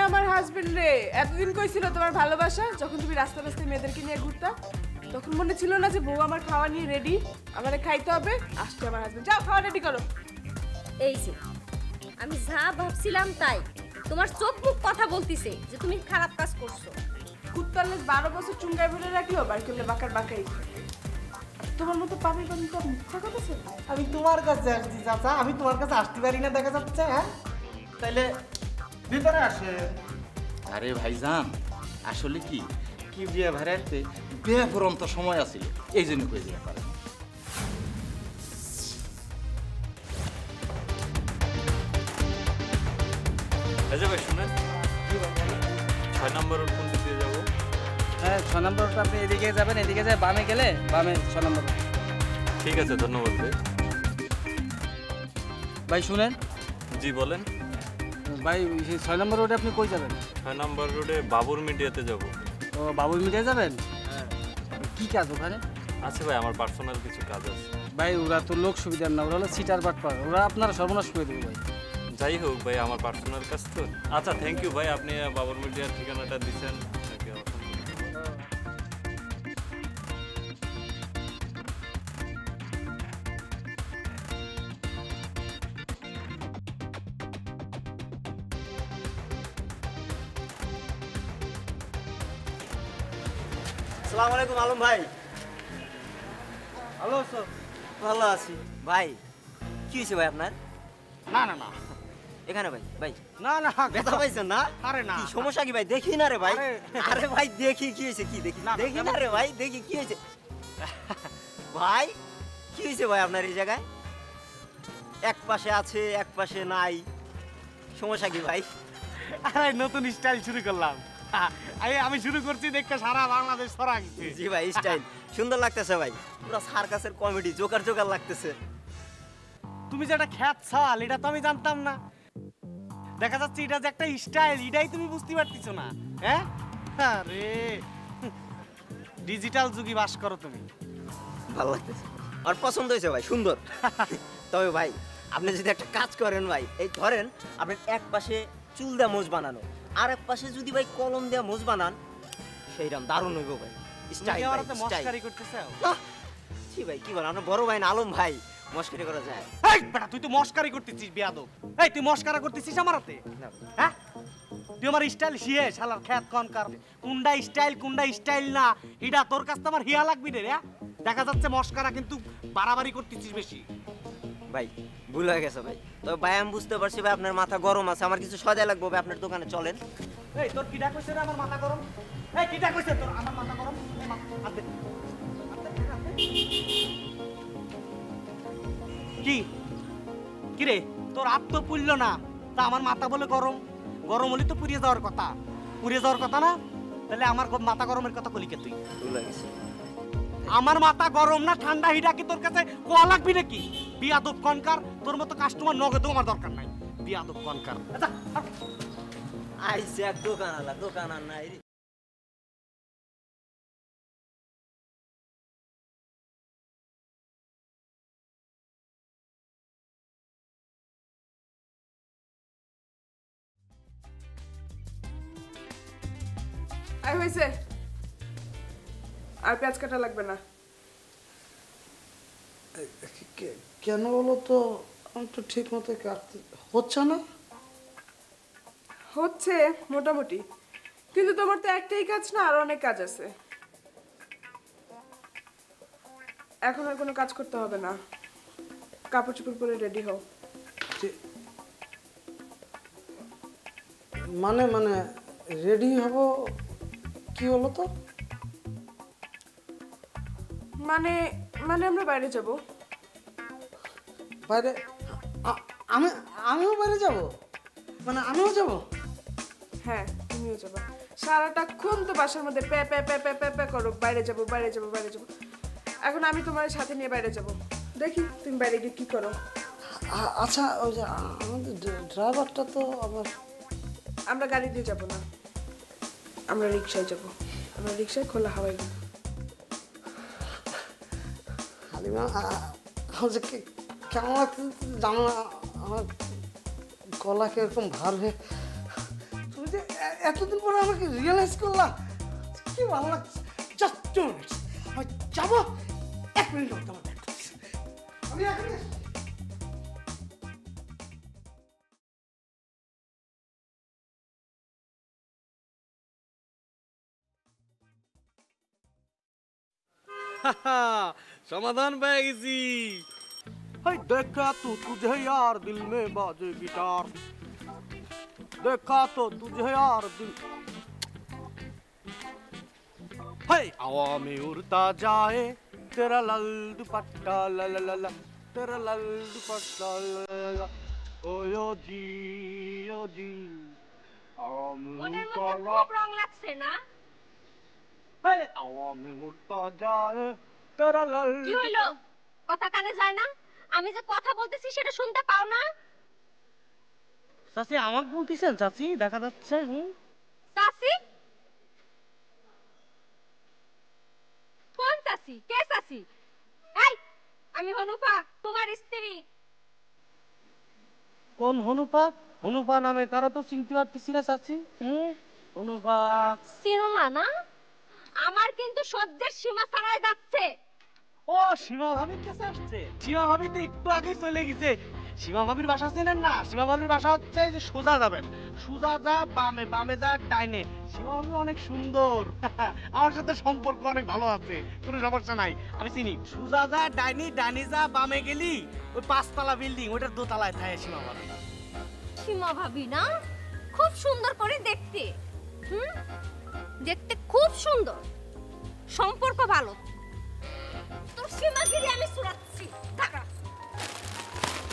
আমার হাজবেন্ড রে এতদিন কইছিল তোমার ভালোবাসা যখন তুমি রাস্তা রাস্তায় মেয়েদেরকে নিয়ে ঘুরতা তখন মনে ছিল না যে বউ আমার খাওয়া নিয়ে রেডি আমারে খাইতে হবে আসছে আমার হাজবেন্ড যাও খাওয়া রেডি করো এই যে আমি যা ভাবছিলাম তাই তোমার চোখ মুখ কথা বলতিছে যে তুমি খারাপ কাজ করছো কুত্তালে 12 বছর চুঙ্গায় ভরে রাখলো বার করলে বাকার বাকাই তোমার মতো পানি পানি তো মিথ্যা কথা ছিল আমি তোমার কাছে আসছি চাচা আমি তোমার কাছে আসতে পারি না দেখা যাচ্ছে হ্যাঁ তাইলে ভিতরে আসে আরে ভাইজান আসলে কি কি বিয়ে ভাড়াতে বিয়ে পরন্ত সময় আছিল এই জন্য কই বিয়ে পারে আচ্ছা ভাই শুনেন 6 নম্বর রোড কোন দিকে যাব হ্যাঁ 6 নম্বরটা আপনি এদিকে যাবেন এদিকে যায় বামে গেলে বামে 6 নম্বর ঠিক আছে ধন্যবাদ ভাই ভাই শুনেন জি বলেন ভাই সেই 6 নম্বর রোডে আপনি কই যাবেন 6 নম্বর রোডে বাবুর মিডিয়াতে যাব ও বাবুল মিডিয়া যাবেন হ্যাঁ কি কাজ ওখানে আচ্ছা ভাই আমার পার্সোনাল কিছু কাজ আছে ভাই ওরা তো লোক সুবিধার না ওরা হলো সিটার বাটপার ওরা আপনারা সর্বনাশ করে দেবে ভাই যাই হোক ভাই আমার পার্সোনাল কাজ তো আচ্ছা থ্যাংক ইউ ভাই আপনি বাবুর মিডিয়ার ঠিকানাটা দিয়েছেন আসসালামু আলাইকুম আলম ভাই হ্যালো স্যার ভালো আছি ভাই কি হয়েছে ভাই আপনার না না না এখানে ভাই ভাই না না ব্যথা পাইছেন না আরে না কি সমস্যা কি ভাই দেখি না রে ভাই আরে ভাই দেখি কি হয়েছে কি দেখি না, দেখি না রে ভাই দেখি কি হয়েছে ভাই কি হয়েছে ভাই আপনার এই জায়গায় এক পাশে আছে এক পাশে নাই সমস্যা কি ভাই আরে নতুন স্টাইল শুরু করলাম আমি শুরু করছি দেখতে সারা বাংলাদেশ ছড়া গেছে জি ভাই স্টাইল সুন্দর লাগতেছে ভাই পুরো সার্কাসের কমেডি জোকার জোকার লাগতেছে তুমি যেটা খ্যাত ছাল এটা তো আমি জানতাম না দেখা যাচ্ছে এটা যে একটা স্টাইল এটাই তুমি বুঝতে পারতেছো না হ্যাঁ আরে ডিজিটাল যুগে বাস করো তুমি ভালো লাগতেছে আর পছন্দ হয়েছে ভাই সুন্দর তবে ভাই আপনি যদি একটা কাজ করেন ভাই এই ধরেন আপনি এক পাশে চুল দেওয়া মোজ বানানো আর এক পাশে যদি ভাই কলম দেওয়া মোজ বানান সেইরকম দারুণ হইব ভাই স্টাইল মস্কারি করতেছে জি ভাই কি বলেন আপনার বড় ভাই না আলম ভাই মস্কারি করা যায় এই বেটা তুই তো মস্কারি করতেছিস বেয়াদব এই তুই মস্কারা করতেছিস আমার হাতে হ্যাঁ তুই আমার স্টাইল শিয়ে শালার খ্যাত কনকার কুন্ডা স্টাইল না এটা তোর কাছে আমার হিয়া লাগবি রে দেখা যাচ্ছে মস্কারা কিন্তু বাড়াবাড়ি করতেছিস বেশি ভাই ভুল হয়ে গেছে ভাই তবে ভাই আমি বুঝতে পারছি ভাই আপনার মাথা গরম আছে আমার কিছু সজায় লাগবে ভাই আপনার দোকানে চলেন এই তোর কিটা কইছে রে আমার মাথা গরম এই কিটা কইছে তোর আমার মাথা গরম কি কি রে তোর হাত তো পুড়ল না তা আমার মাথা বলে গরম গরম হলে তো পুড়িয়ে যাওয়ার কথা না তাহলে আমার মাথা গরমের কথা বলি কে তুই ভুল হয়ে গেছে আমার মাথা গরম না ঠান্ডা হিটা কি তোর কাছে কোয়া লাগবি নাকি বিয়াদব কনকার তোর মতো কাস্টমার নগদ আমার দরকার নাই বিয়াদব কনকার আইসে এক দোকান আর নাই আই হইছে আর পেঁয়াজ কাটা লাগবে না কেন বলো তো আমি তো ঠিক মতো কাটতে হচ্ছে না হচ্ছে মোটামুটি কিন্তু তোমার তো একটাই কাজ না আর অনেক কাজ আছে এখন আর কোনো কাজ করতে হবে না কাপড় চোপড় পরে রেডি হও মানে মানে রেডি হব কি হলো তো মানে মানে আমরা বাইরে যাব বাইরে আমিও বাইরে যাব মানে আমিও যাব হ্যাঁ তুমিও যাবা সারাটাক্ষণ তো বাসার মধ্যে প্যা প্যা প্যা প্যা প্যা প্যা করো বাইরে যাব এখন আমি তোমার সাথে নিয়ে বাইরে যাব দেখি তুমি বাইরে গিয়ে কি করো আচ্ছা ওই যে আমাদের ড্রাইভারটা তো আবার আমরা গাড়ি দিয়ে যাব না আমরা রিক্সায় যাব আমরা রিক্সায় খোলা হাওয়ায় যাব হালিমা আমার যে কেমন লাগছে জানো না আমার গলা কিরকম ভার হয়ে তুমি যে এতদিন পরে আমাকে রিয়েলাইজ করলা, কি ভালো লাগছে। জাস্ট 2 মিনিটস, আমি যাবো, 1 মিনিট মধ্যে আমার ব্যাগ করতেছি। আমি এখন সমাধান পেয়ে গেছি। हाय देखा तो तुझे यार दिल में बाजे गिटार, देखा तो तुझे यार दिल, हाय हवा में उड़ता जाए तेरा लाल दुपट्टा ला ला ला ला, तेरा लाल दुपट्टा ला ला ला, ओ यो जी हवा में ওটার उड़ता মধ্যে খুব রং লাগছে না? हाय हवा में उड़ता जाए तेरा लाल, কি হইলো? কথা কানে যায় না? আমি যে কথা বলতেছি সেটা শুনতে পাও না? চাচি আমাকে বলতেছেন? চাচি দেখা যাচ্ছে। চাচি? কোন চাচি? কে চাচি? এই আমি হনুপা, তোমার স্ত্রী। কোন হনুপা? হনুপা নামে কারো তো চিনতে পারতেছি না চাচি। হনুপা চিনো না? আমার কিন্তু সহ্যের সীমা ছাড়াই যাচ্ছে। ও সীমা ভাবির কাছে আসছে। সীমা ভাবি তো একটু আগে চলে গেছে। সীমা ভাবির বাসা চেনেন না? সীমা ভাবির বাসা হচ্ছে যে সোজা যাবেন, সোজা যা বামে, বামে যা ডাইনে। সীমা ভাবি অনেক সুন্দর, আমার সাথে সম্পর্ক অনেক ভালো আছে, কোনো সমস্যা নাই, আমি চিনি। সোজা যা ডাইনি, ডাইনি যা বামে গেলি ওই 5 তলা বিল্ডিং, ওটার 2 তলায় থাকে সীমা ভাবি। সীমা ভাবি না? খুব সুন্দর করে দেখতে। দেখতে খুব সুন্দর, সম্পর্ক ভালো। তোর সীমাগিরি আমি চুরাচ্ছি। দাঁড়া।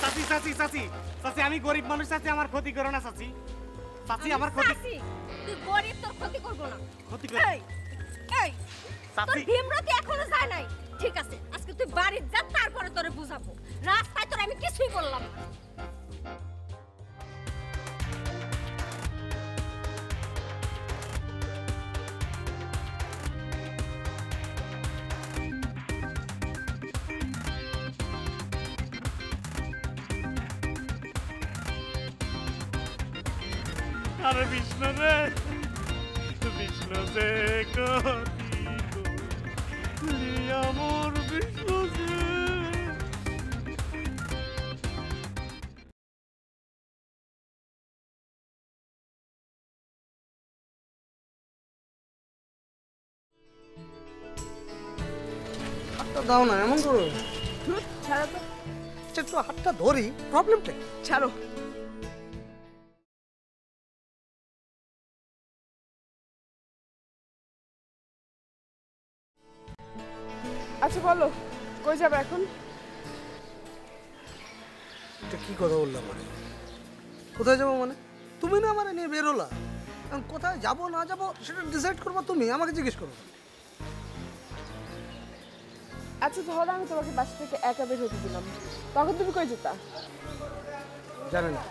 চাচি চাচি চাচি চাচি, আমি গরিব মানুষ চাচি, আমার ক্ষতি করো না চাচি। চাচি আমার ক্ষতি, চাচি, তুই গরিব, তোর ক্ষতি করব না। ক্ষতি করো। এই এই তোর চাচি ভীমরতি এখনো যায় নাই। ঠিক আছে, আজকে তুই বাড়ি যা, তারপরে তোরে বুঝাবো। রাস্তায় তোর আমি কিছুই বললাম না। আরে বিষ্ণু রে, বিষ্ণু যে লিয়া মোর বিষ্ণু যে। হাতটা দাও না, এমন করো। ছাড়ো তো, একটু হাতটা ধরি, প্রবলেমটা ছাড়ো। আচ্ছা বলো, কই যাবে এখন? এটা কি কথা বললাম? মানে কোথায় যাবো মানে? তুমি না আমার নিয়ে বেরোলা, এখন কোথায় যাবো না যাবো সেটা ডিসাইড করবো তুমি, আমাকে জিজ্ঞেস করো। আচ্ছা ধরো আমি তোমাকে বাসা থেকে একা বের হতে দিলাম, তখন তুমি কই যেতা? জানি না।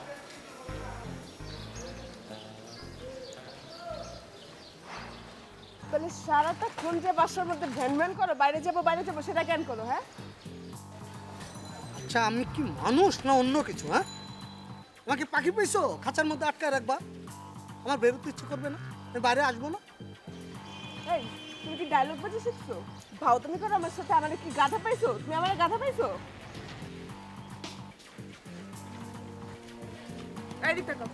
তাহলে সারাটা ক্ষণ যে বাসার মধ্যে ভ্যান ভ্যান করো, বাইরে যাবো সেটা কেন করো? হ্যাঁ আচ্ছা আমি কি মানুষ না অন্য কিছু? হ্যাঁ, আমাকে পাখি পেয়েছো খাঁচার মধ্যে আটকায় রাখবা? আমার বেরোতে ইচ্ছে করবে না, আমি বাইরে আসবো না। এই তুমি কি ডায়লগ বাজে শিখছো? ভাও তুমি করো আমার সাথে, আমার কি গাধা পাইছো? তুমি আমার গাধা পাইছো? এই দিকটা কর।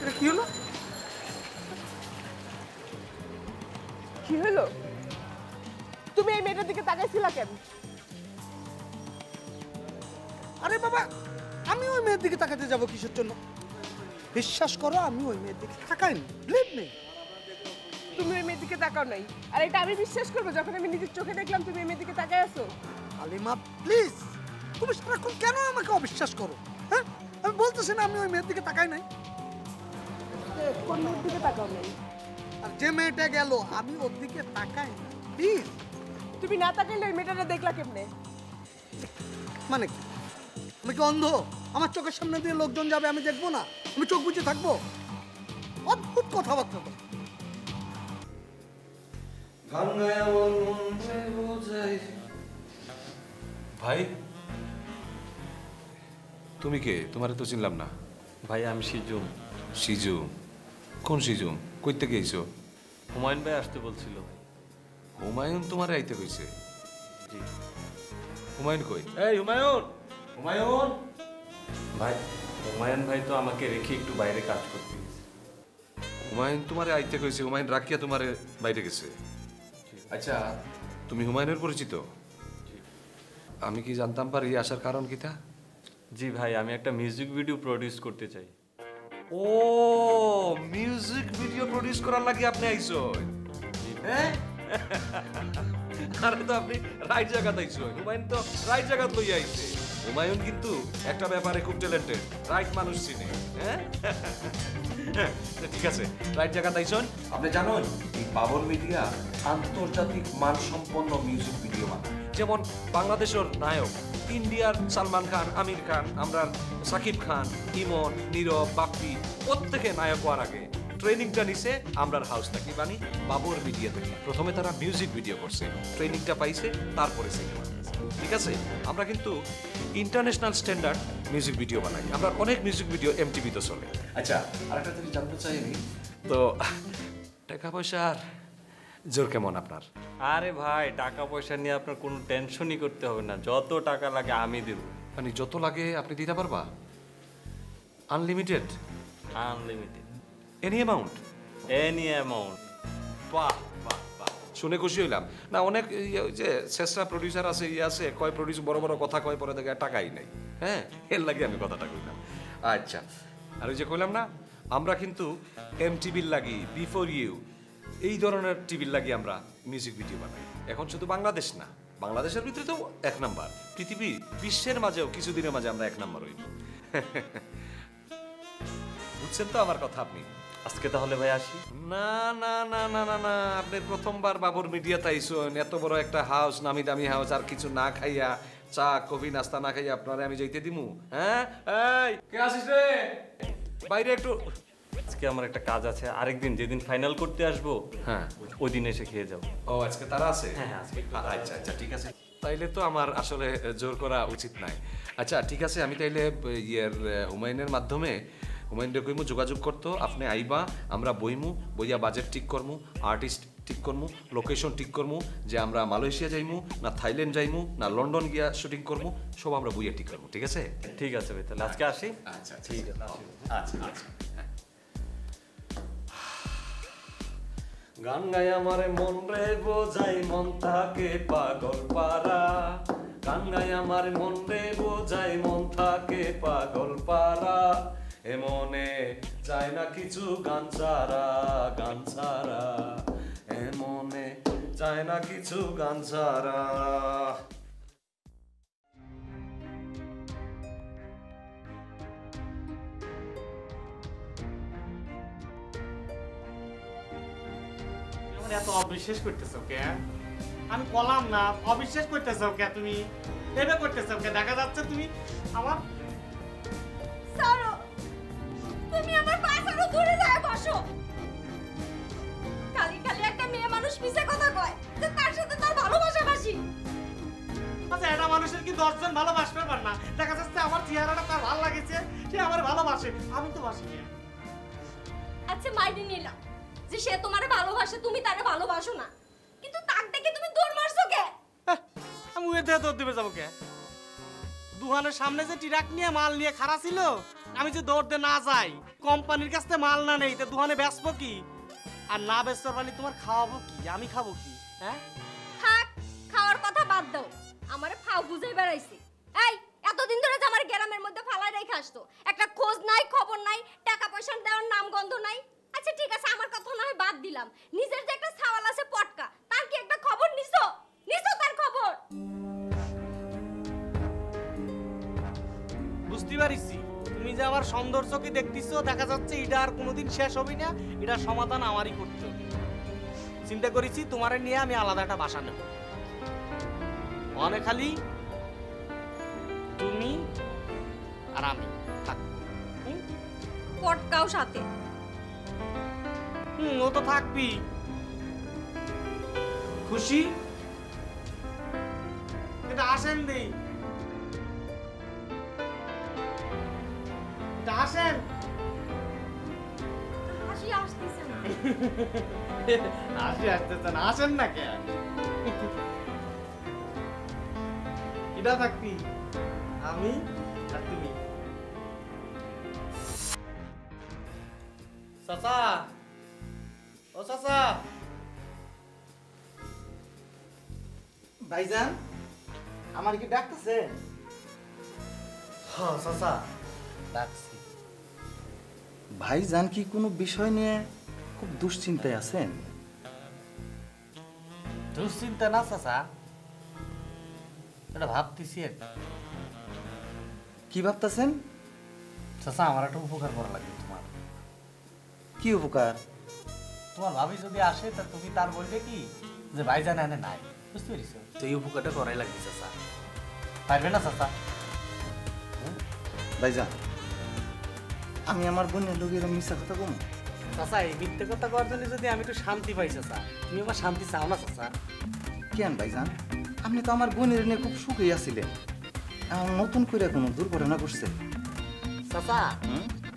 এটা কি হলো? কি হলো? তুমি এই মেয়েটার দিকে তাকাইছিলা কেন? আরে বাবা, আমি ওই মেয়ের দিকে তাকাতে যাবো কিসের জন্য? বিশ্বাস করো আমি ওই মেয়ের দিকে তাকাইনি, বিলিভ নেই। তুমি ওই মেয়ের দিকে তাকাও নাই, আর এটা আমি বিশ্বাস করবো যখন আমি নিজের চোখে দেখলাম তুমি এই মেয়ের দিকে তাকাই আছো? আলিমা প্লিজ, তুমি সারাক্ষণ কেন আমাকে অবিশ্বাস করো? হ্যাঁ, আমি বলতেছি না আমি ওই মেয়ের দিকে তাকাই নাই। কোন মেয়ের দিকে তাকাও নাই? আর যে মেয়েটা গেল আমি ওর দিকে তাকাই না, প্লিজ। তুমি না তাকাইলে ওই মেয়েটাকে দেখলা কেমনে? মানে কি, আমি কি অন্ধ? আমার চোখের সামনে দিয়ে লোকজন যাবে আমি দেখবো না? আমি চোখ বুঝে থাকবো? অদ্ভুত কথাবার্তা তো। ভাই তুমি কে? তোমারে তো চিনলাম না। ভাই আমি সিজুম, সিজু কোন সিজু কই থেকে আইছো? হুমায়ুন ভাই আসতে বলছিল ভাই। হুমায়ুন তোমার আইতে কইছে? জি হুমায়ুন কই? এই হুমায়ুন, হুমায়ুন ভাই, হুমায়ুন ভাই তো আমাকে রেখে একটু বাইরে কাজ করতে গেছে। হুমায়ুন তোমারে আইতে কইছে, হুমায়ুন রাখিয়া তোমারে বাইরে গেছে। আচ্ছা তুমি হুমায়ুনের পরিচিত? আমি কি জানতাম পারি আসার কারণ কিটা? জি ভাই, আমি একটা মিউজিক ভিডিও প্রডিউস করতে চাই। ও মিউজিক ভিডিও প্রডিউস করার লাগি আপনি আইছো? হ্যাঁ আরে তো আপনি রাইট জায়গাতে আইছো। হুমায়ুন তো রাইট জায়গাতে লইয়া আইছে। হুমায়ুন কিন্তু একটা ব্যাপারে খুব ট্যালেন্টেড, রাইট মানুষ চিনে। হ্যাঁ ঠিক আছে, রাইট জায়গাতে আইছন। আপনি জানেন এই বাবর মিডিয়া আন্তর্জাতিক মানসম্পন্ন মিউজিক ভিডিও বানায়। যেমন বাংলাদেশের নায়ক ইন্ডিয়ার সালমান খান, আমির খান, আমরা সাকিব খান, ইমন, নীরব, বাপ্পি প্রত্যেকে নায়ক হওয়ার আগে ট্রেনিংটা নিছে আমরার হাউস থাকি বানি বাবর মিডিয়া থেকে। প্রথমে তারা মিউজিক ভিডিও করছে, ট্রেনিংটা পাইছে, তারপরে সিনেমা। ঠিক আছে, আমরা কিন্তু ইন্টারন্যাশনাল স্ট্যান্ডার্ড মিউজিক ভিডিও বানাই। আমরা অনেক মিউজিক ভিডিও এমটিভিতে চলে। আচ্ছা আরেকটা জিনিস জানতে চাই আমি, তো টাকা পয়সার জোর কেমন আপনার? আরে ভাই, টাকা পয়সা নিয়ে আপনার কোনো টেনশনই করতে হবে না, যত টাকা লাগে আমি দেব। মানে যত লাগে আপনি দিতে পারবা? Unlimited? Unlimited, any amount? Any amount. বাহ বাহ বাহ, শুনে খুশি হইলাম। না অনেক ওই যে চেষ্টা প্রডিউসার আছে, ইয়ে আছে, কয় প্রডিউস বড় বড় কথা কয়, পরে দেখে টাকাই নাই। হ্যাঁ, এর লাগে আমি কথাটা কইলাম। আচ্ছা, আর ওই যে কইলাম না, আমরা কিন্তু এমটিভির লাগি, বিফোর ইউ, এই ধরনের টিভির লাগি আমরা মিউজিক ভিডিও বানাই। এখন শুধু বাংলাদেশ না, বাংলাদেশের ভিতরে তো 1 নাম্বার, পৃথিবী বিশ্বের মাঝেও কিছুদিনের মাঝে আমরা 1 নাম্বার হইব। বুঝছেন তো আমার কথা আপনি? আজকে তাহলে ভাই আসি? না না না না না না, আপনি প্রথমবার বাবর মিডিয়াতে আইসুন, এত বড় একটা হাউস, নামি দামি হাউস, আর কিছু না খাইয়া, চা কফি নাস্তা না খাইয়া আপনারে আমি যাইতে দিমু? হ্যাঁ, এই কে আসিস রে, বাইরে একটু। আজকে আমার একটা কাজ আছে, আরেকদিন যেদিন ফাইনাল করতে আসবো, হ্যাঁ ওই দিন এসে খেয়ে যাবো। ও আজকে তারা আছে? হ্যাঁ, আজকে আচ্ছা আচ্ছা ঠিক আছে, তাইলে তো আমার আসলে জোর করা উচিত নাই। আচ্ছা ঠিক আছে, আমি তাইলে ইয়ের হুমায়ুনের মাধ্যমে হুমায়ুনরে কইমু যোগাযোগ করতো, আপনি আইবা, আমরা বইমু, বইয়া বাজেট ঠিক করমু, আর্টিস্ট ঠিক করমু, লোকেশন ঠিক করমু, যে আমরা মালয়েশিয়া যাইমু না থাইল্যান্ড যাইমু না লন্ডন গিয়া শুটিং করমু, সব আমরা বইয়া ঠিক করমু। ঠিক আছে? ঠিক আছে ভাই, তাহলে আজকে আসি। আচ্ছা ঠিক আছে, আচ্ছা আচ্ছা। গান গাই আমারে মন রে বোঝাই, মন থাকে পাগল পারা। গান গাই আমার মন রে বোঝাই, মন থাকে পাগল পারা। এমনে চায় না কিছু গান ছাড়া, গান ছাড়া। এমনে চায় না কিছু গান ছাড়া। এত অবিশ্বাস করতেছো কে? আমি বললাম না, অবিশ্বাস করতেছো কে? তুমি এটা করতেছো কে? দেখা যাচ্ছে তুমি আমার সারো, তুমি আমার পায়ে সারো, দূরে যায় বসো। খালি খালি একটা মেয়ে মানুষ মিছে কথা কয় যে তার সাথে তার ভালোবাসা বাসি। আচ্ছা, এটা মানুষের কি 10 জন ভালোবাসবে পার না? দেখা যাচ্ছে আমার চেহারাটা তার ভালো লাগেছে, সে আমার ভালোবাসে, আমি তো বাসি না। আচ্ছা মাইনে নিলাম যে সে তোমারে ভালোবাসে, তুমি তারে ভালোবাসো না, কিন্তু তাক দেখে তুমি দৌড় মারছো কে? আমি ওই দেহে দৌড় দিবে যাবো কে? দুহানের সামনে যে ট্রাক নিয়ে মাল নিয়ে খাড়া ছিল, আমি যে দৌড় দিয়ে না যাই, কোম্পানির কাছে মাল না নেই, তো দুহানে বেচবো কি? আর না বেচতে পারলে তোমার খাওয়াবো কি? আমি খাবো কি? হ্যাঁ, থাক, খাওয়ার কথা বাদ দাও, আমারে ফাও বুঝাই বেড়াইছে। এই এতদিন ধরে যে আমার গ্রামের মধ্যে ফালাই রেখে আসতো, একটা খোঁজ নাই, খবর নাই, টাকা পয়সা দেওয়ার নাম গন্ধ নাই। আচ্ছা ঠিক আছে, আমার কথা না হয় বাদ দিলাম, নিজের যে একটা ছাওয়াল আছে পটকা, তার কি একটা খবর নিছো? নিছো তার খবর? বুঝতে পারিছি তুমি যে আমার সৌন্দর্যকে দেখতেছো, দেখা যাচ্ছে এটা আর কোনোদিন শেষ হবে না, এটা সমাধান আমারই করতে হবে। চিন্তা করেছি তোমারে নিয়ে আমি আলাদা একটা বাসা নেব, অনেক খালি তুমি আর আমি থাকবো। পটকাও সাথে? ও তো থাকবি। খুশি? এটা আসেন দেই, এটা আসেন। হাসি আসতেছে না, আসেন না কে? কিটা থাকবি? আমি আর তুমি। চাচা, ও চাচা। ভাইজান আমার কি ডাকতেছে? হ্যাঁ চাচা, ডাকছি। ভাইজান কি কোনো বিষয় নিয়ে খুব দুশ্চিন্তায় আছেন? দুশ্চিন্তা না চাচা, এটা ভাবতেছি আর কি। কি ভাবতেছেন? চাচা আমার একটা উপকার করা লাগবে তোমার। কি উপকার? তোমার ভাবি যদি আসে তা তুমি তার বলবে কি যে ভাইজান এনে নাই, বুঝতে পেরেছো? তো এই উপকারটা করাই লাগবে চাচা, পারবে না চাচা? ভাইজান আমি আমার বোনের লোক এরকম মিশা কথা কম। চাচা এই মিথ্যে কথা করার জন্য যদি আমি একটু শান্তি পাই চাচা, তুমি আমার শান্তি চাও না চাচা? কেন ভাইজান, আপনি তো আমার বোনের নিয়ে খুব সুখেই আছিলেন, এখন নতুন করে কোনো দুর্ঘটনা ঘটছে। চাচা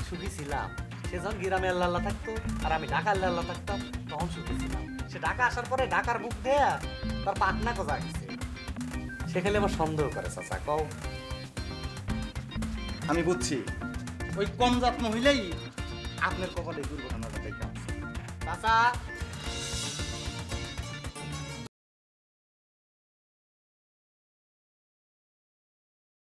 সুখী ছিলাম, সে যখন গ্রামে আল্লাহ থাকতো আর আমি ঢাকা আল্লাহ থাকতাম, তখন সুখী ছিলাম। সে ঢাকা আসার পরে ঢাকার বুক দেয়া তার পাটনা কোজা গেছে, সেখানে আমার সন্দেহ করে চাচা। কও। আমি বুঝছি, ওই কম জাত মহিলাই আপনার কপালে দুর্ঘটনাটা দেখা আছে। চাচা